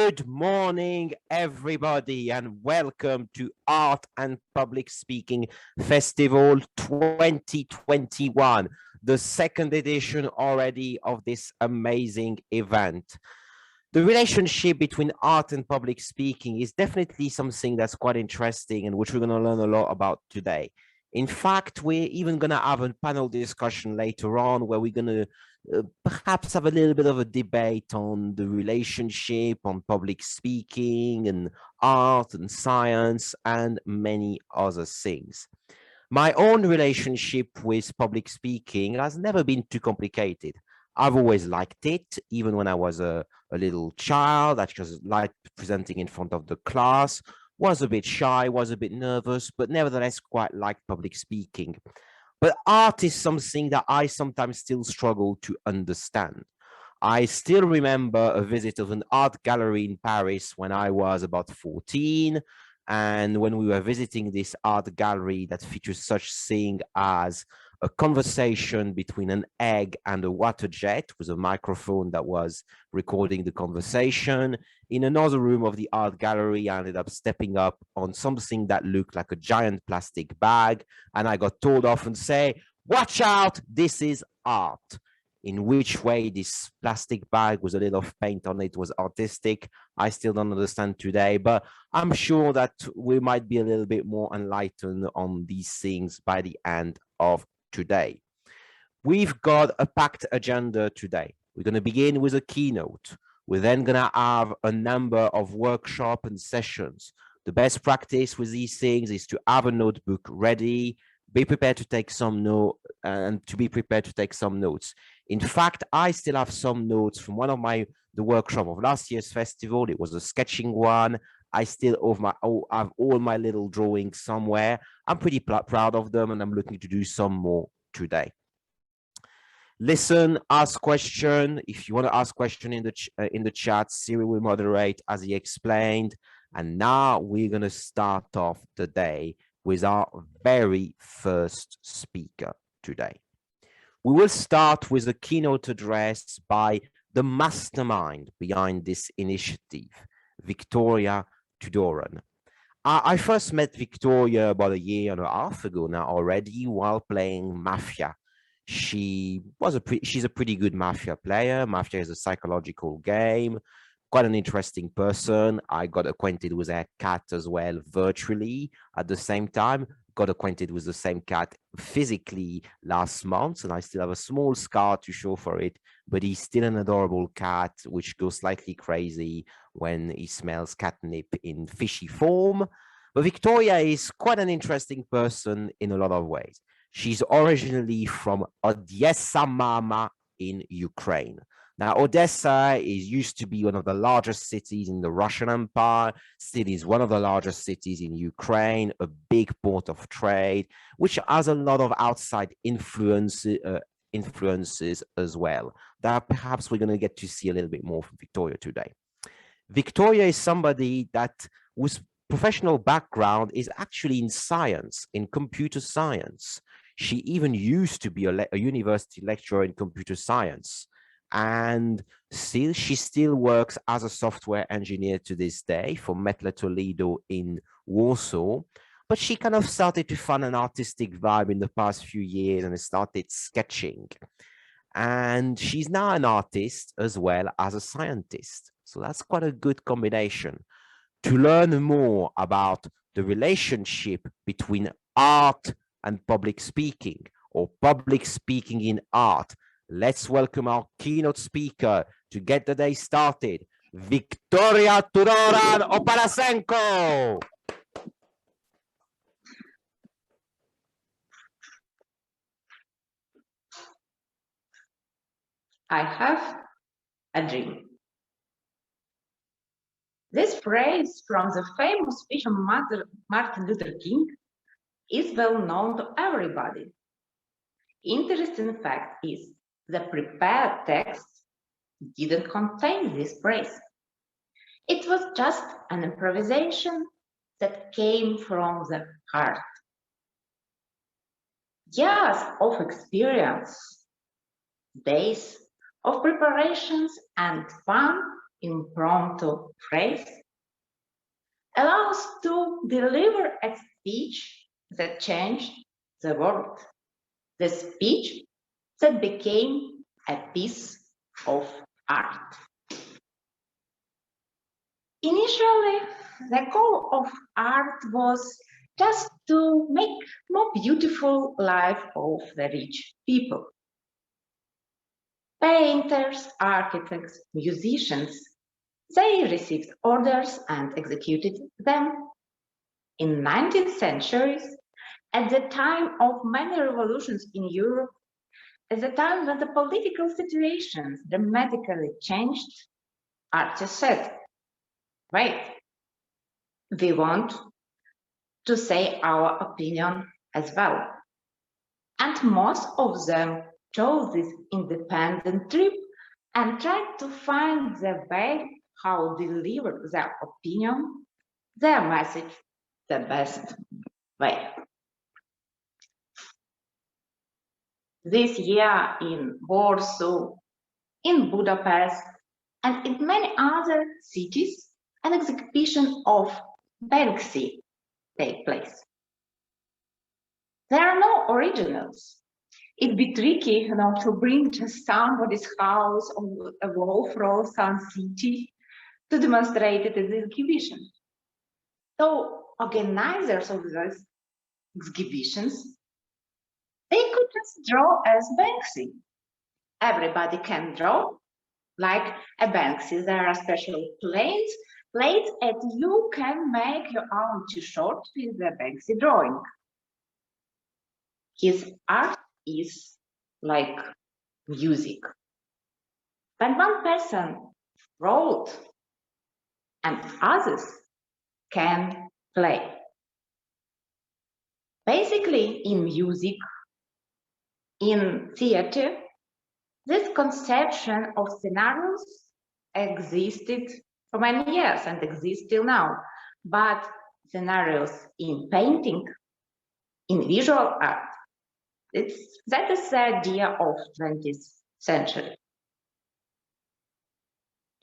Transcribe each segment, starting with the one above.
Good morning, everybody, and welcome to Art and Public Speaking Festival 2021, the second edition already of this amazing event. The relationship between art and public speaking is definitely something that's quite interesting and which we're going to learn a lot about today. In fact, we're even going to have a panel discussion later on where we're going to perhaps have a little bit of a debate on the relationship on public speaking and art and science and many other things. My own relationship with public speaking has never been too complicated. I've always liked it, even when I was a little child. I just liked presenting in front of the class, was a bit shy, was a bit nervous, but nevertheless quite liked public speaking. But art is something that I sometimes still struggle to understand. I still remember a visit of an art gallery in Paris when I was about 14. And when we were visiting this art gallery that features such thing as a conversation between an egg and a water jet with a microphone that was recording the conversation. In another room of the art gallery, I ended up stepping up on something that looked like a giant plastic bag. And I got told off and say, "Watch out, this is art." In which way this plastic bag with a little of paint on it was artistic, I still don't understand today, but I'm sure that we might be a little bit more enlightened on these things by the end of today. We've got a packed agenda today. We're going to begin with a keynote. We're then going to have a number of workshops and sessions. The best practice with these things is to have a notebook ready, be prepared to take some notes, and to be prepared to take some notes. In fact, I still have some notes from one of the workshop of last year's festival. It was a sketching one. I still have all my little drawings somewhere. I'm pretty proud of them, and I'm looking to do some more today. Listen, ask question. If you want to ask question in the chat, Siri will moderate as he explained. And now we're going to start off the day with our very first speaker today. We will start with a keynote address by the mastermind behind this initiative, Viktoriya Tudoran. I first met Viktoriya about a year and a half ago now already while playing Mafia. She's a pretty good Mafia player. Mafia is a psychological game. Quite an interesting person. I got acquainted with her cat as well virtually at the same time. Got acquainted with the same cat physically last month, and I still have a small scar to show for it, but he's still an adorable cat, which goes slightly crazy when he smells catnip in fishy form. But Viktoriya is quite an interesting person in a lot of ways. She's originally from Odessa Mama in Ukraine. Now, Odessa used to be one of the largest cities in the Russian Empire, still is one of the largest cities in Ukraine, a big port of trade, which has a lot of outside influences as well, that perhaps we're going to get to see a little bit more from Viktoriya today. Viktoriya is somebody that whose professional background is actually in science, in computer science. She even used to be a university lecturer in computer science. And she still works as a software engineer to this day for Mettler Toledo in Warsaw. But she kind of started to find an artistic vibe in the past few years and started sketching. And she's now an artist as well as a scientist. So that's quite a good combination. To learn more about the relationship between art and public speaking, or public speaking in art, let's welcome our keynote speaker to get the day started, Viktoriya Tudoran Oparasenko. I have a dream. This phrase from the famous speech of Martin Luther King is well known to everybody. Interesting fact is the prepared text didn't contain this phrase. It was just an improvisation that came from the heart. Years of experience, days of preparations and fun impromptu phrase, allows to deliver a speech that changed the world. The speech that became a piece of art. Initially, the goal of art was just to make more beautiful life of the rich people. Painters, architects, musicians, they received orders and executed them. In 19th centuries, at the time of many revolutions in Europe, at the time when the political situations dramatically changed, artists said, wait, we want to say our opinion as well. And most of them chose this independent trip and tried to find the way how to deliver their opinion, their message, the best way. This year in Warsaw, in Budapest, and in many other cities, an exhibition of Banksy take place. There are no originals. It'd be tricky, to bring just somebody's house or a wall from some city to demonstrate it as an exhibition. So organizers of these exhibitions, they could just draw as Banksy. Everybody can draw like a Banksy. There are special plates, and you can make your own t-shirt with the Banksy drawing. His art is like music. When one person wrote and others can play. Basically, in music, in theater, this conception of scenarios existed for many years and exists still now. But scenarios in painting, in visual art, that is the idea of 20th century.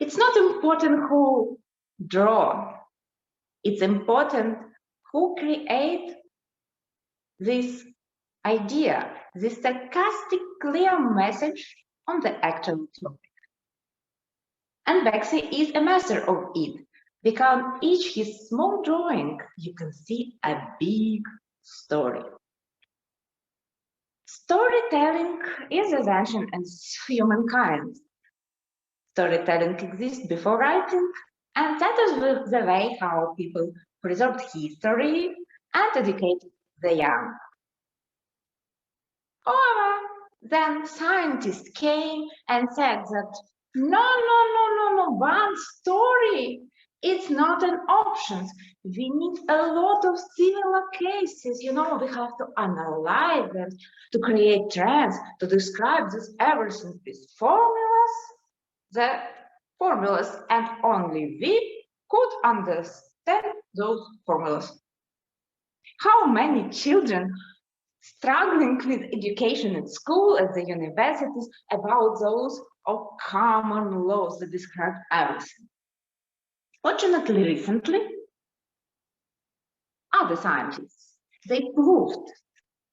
It's not important who draw. It's important who create this idea, this sarcastic, clear message on the actual topic. And Banksy is a master of it, because each his small drawing, you can see a big story. Storytelling is as ancient as humankind. Storytelling exists before writing, and that is the way how people preserved history and educated the young. However, then scientists came and said that no, one story, it's not an option. We need a lot of similar cases, we have to analyze them, to create trends, to describe this everything with formulas, and only we could understand those formulas. How many children struggling with education at school, at the universities, about those of common laws that describe everything. Fortunately, recently, other scientists, they proved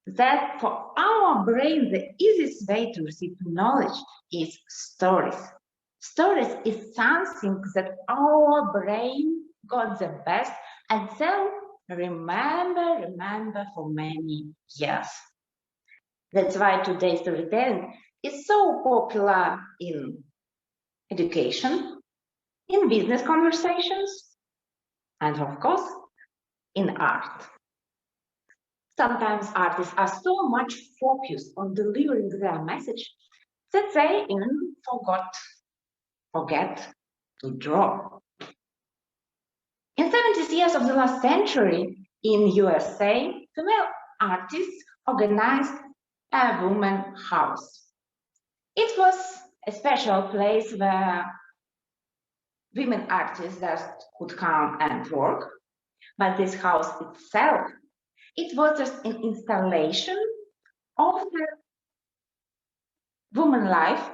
that for our brain, the easiest way to receive knowledge is stories. Stories is something that our brain got the best and so remember for many years. That's why today's storytelling is so popular in education, in business conversations, and of course, in art. Sometimes artists are so much focused on delivering their message that they even forget to draw. In 70 years of the last century in USA, female artists organized a woman house. It was a special place where women artists just could come and work, but this house itself, it was just an installation of the woman life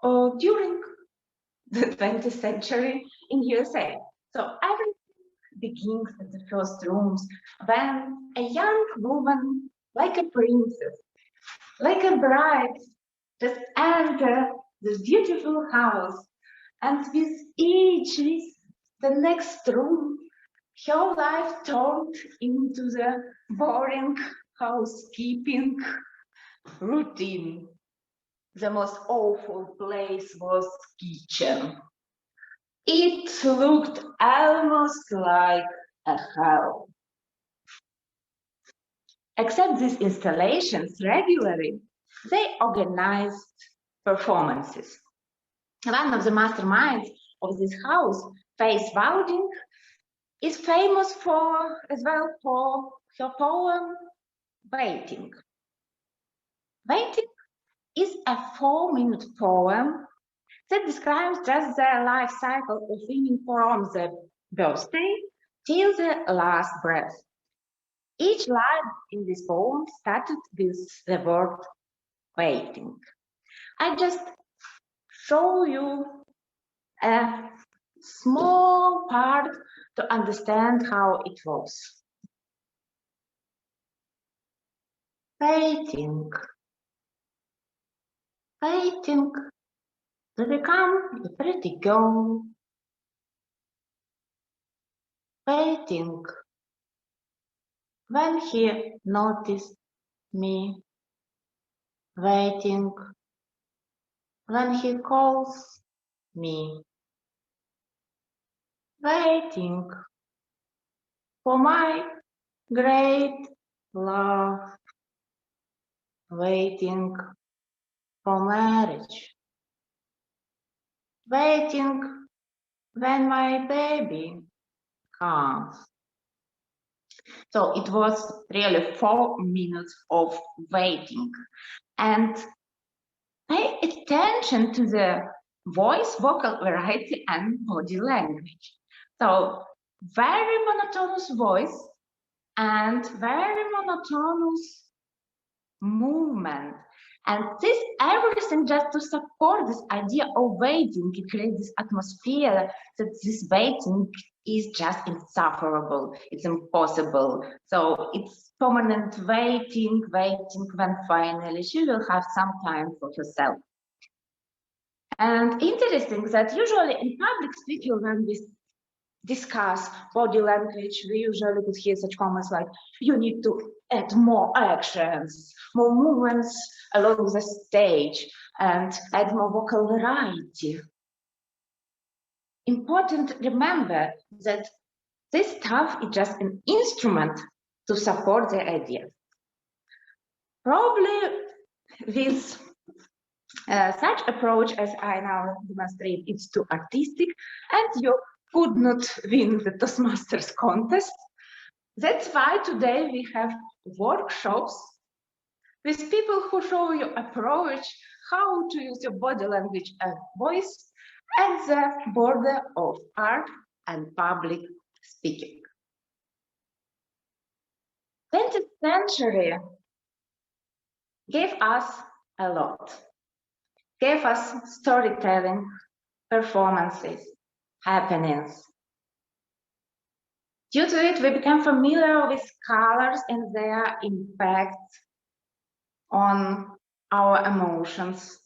during the 20th century in USA. So everything begins at the first rooms when a young woman, like a princess, like a bride, just enter this beautiful house, and with the next room, her life turned into the boring housekeeping routine. The most awful place was kitchen. It looked almost like a hell. Except these installations regularly, they organized performances. One of the masterminds of this house, Faith Walding, is famous as well for her poem Waiting. Waiting is a 4-minute poem that describes just the life cycle of women from the birthday till the last breath. Each line in this poem started with the word waiting. I just show you a small part to understand how it was. Waiting, waiting to become a pretty girl. Waiting when he noticed me. Waiting when he calls me. Waiting for my great love. Waiting for marriage. Waiting when my baby comes. So it was really 4 minutes of waiting. And pay attention to the voice, vocal variety, and body language. So very monotonous voice and very monotonous movement. And this everything just to support this idea of waiting. It creates this atmosphere that this waiting is just insufferable. It's impossible. So it's permanent waiting when finally she will have some time for herself. And interesting that usually in public speaking, when we discuss body language, we usually could hear such comments like, you need to add more actions, more movements along the stage, and add more vocal variety. Important to remember that this stuff is just an instrument to support the idea. Probably with such approach as I now demonstrate, it's too artistic, and you could not win the Toastmasters contest. That's why today we have workshops with people who show you approach, how to use your body language and voice at the border of art and public speaking. 20th century gave us a lot. Gave us storytelling, performances, happenings. Due to it, we became familiar with colors and their impact on our emotions.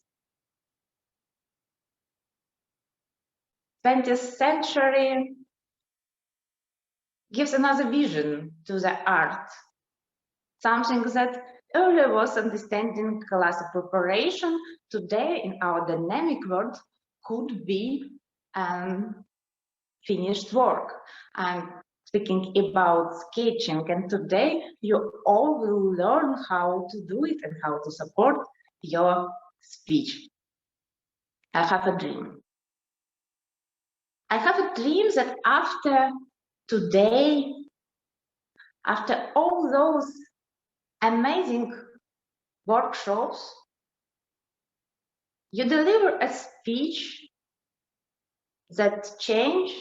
20th century gives another vision to the art, something that earlier was understanding class preparation, today in our dynamic world could be finished work. I'm speaking about sketching, and today you all will learn how to do it and how to support your speech. I have a dream. I have a dream that after today, after all those amazing workshops, you deliver a speech that change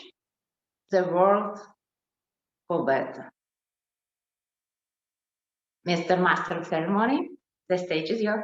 the world for better. Mr. Master of Ceremony, the stage is yours.